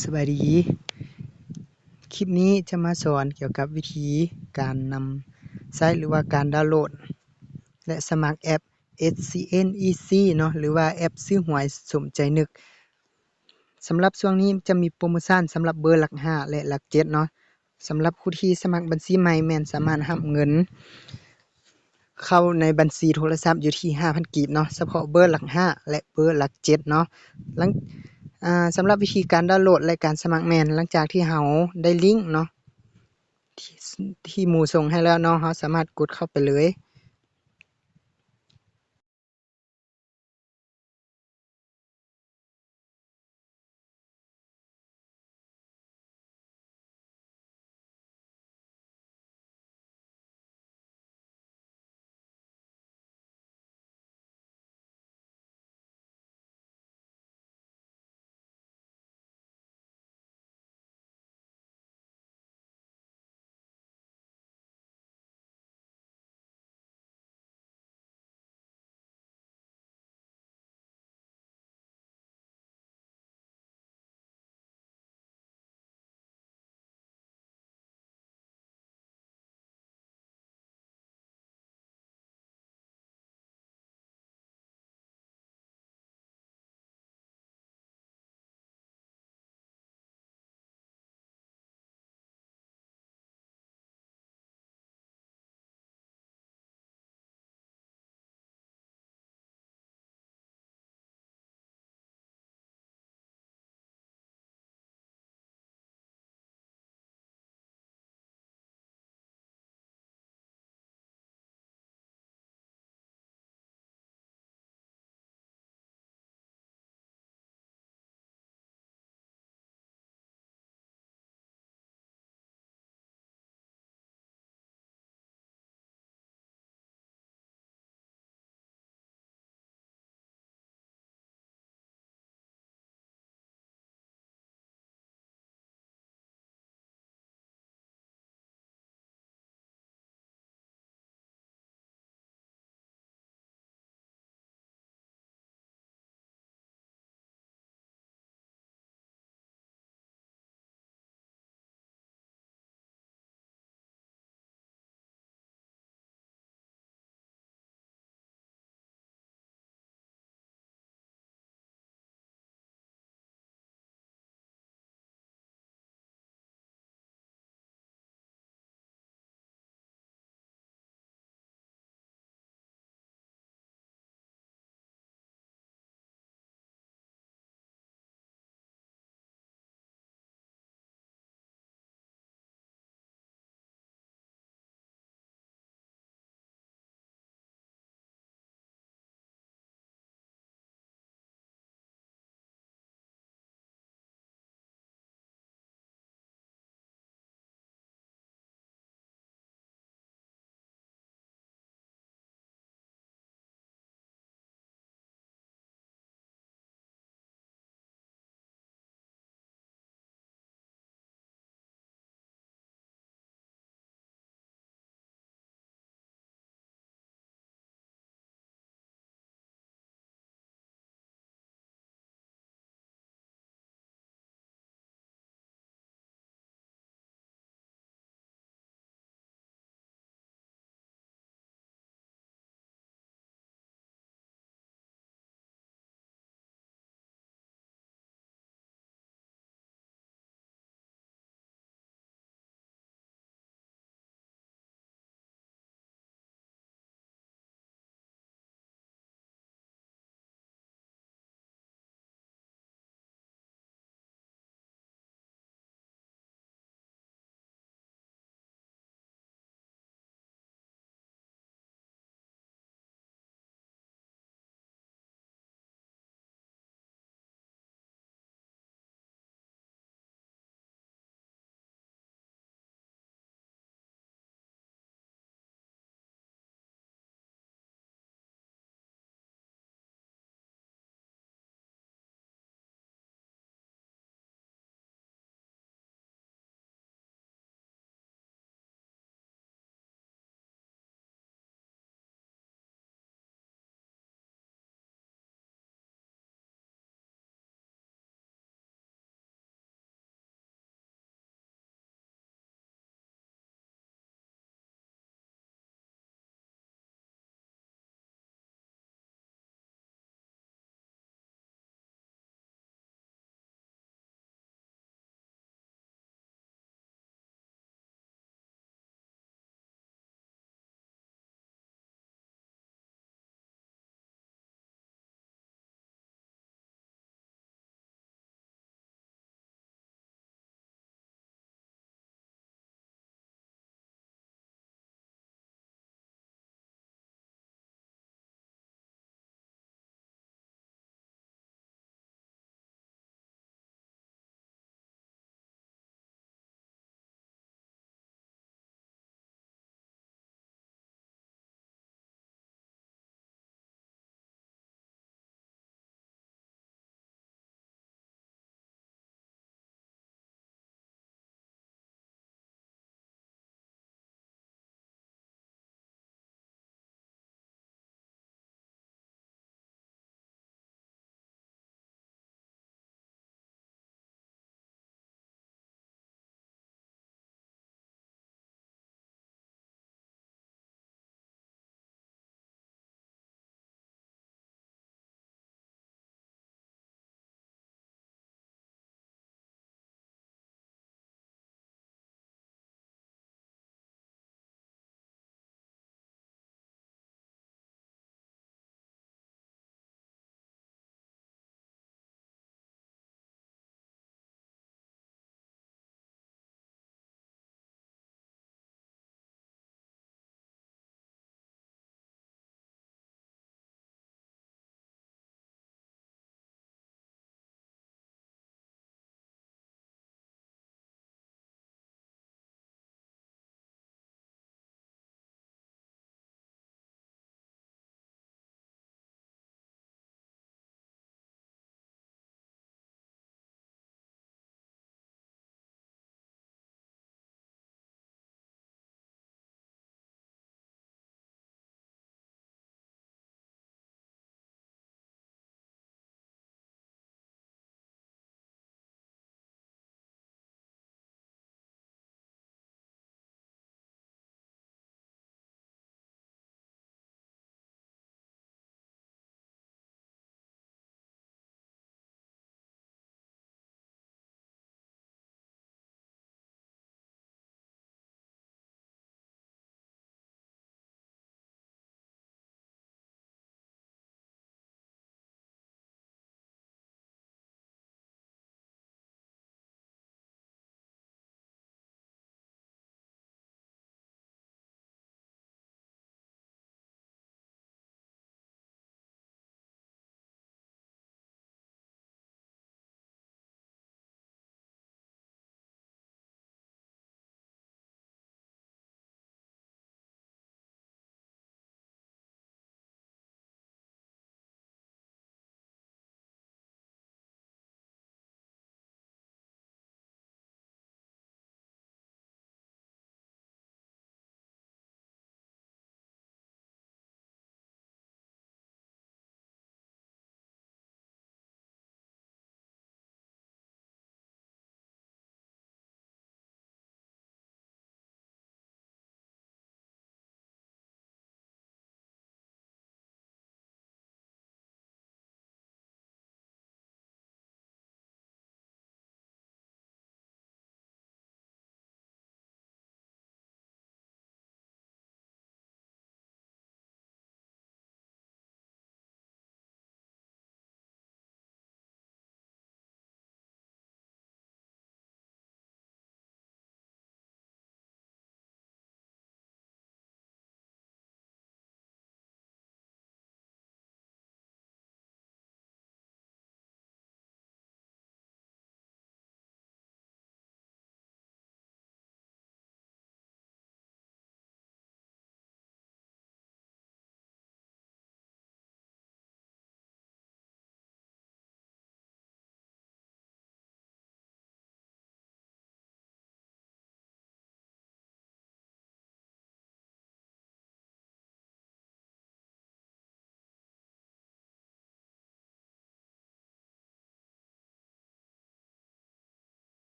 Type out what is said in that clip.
สวัสดีคลิปนี้จะมาสอนเกี่ยวกับวิธีการนำใช้หรือว่าการดาวน์โหลดและสมัครแอป SCN Easy เนาะหรือว่าแอปซื้อหวยสมใจนึกสำหรับช่วงนี้จะมีโปรโมชันสำหรับเบอร์หลัก5และหลัก7เนาะสำหรับผู้ที่สมัครบัญชีใหม่แม่นสามารถรับเงินเข้าในบัญชีโทรศัพท์อยู่ที่ 5,000 กีบเนาะเฉพาะเบอร์หลัก5และเบอร์หลัก7เนาะสำหรับวิธีการดาวน์โหลดและการสมัครแม่นหลังจากที่เราได้ลิงก์เนาะที่หมู่ส่งให้แล้วเนาะเราสามารถกดเข้าไปเลย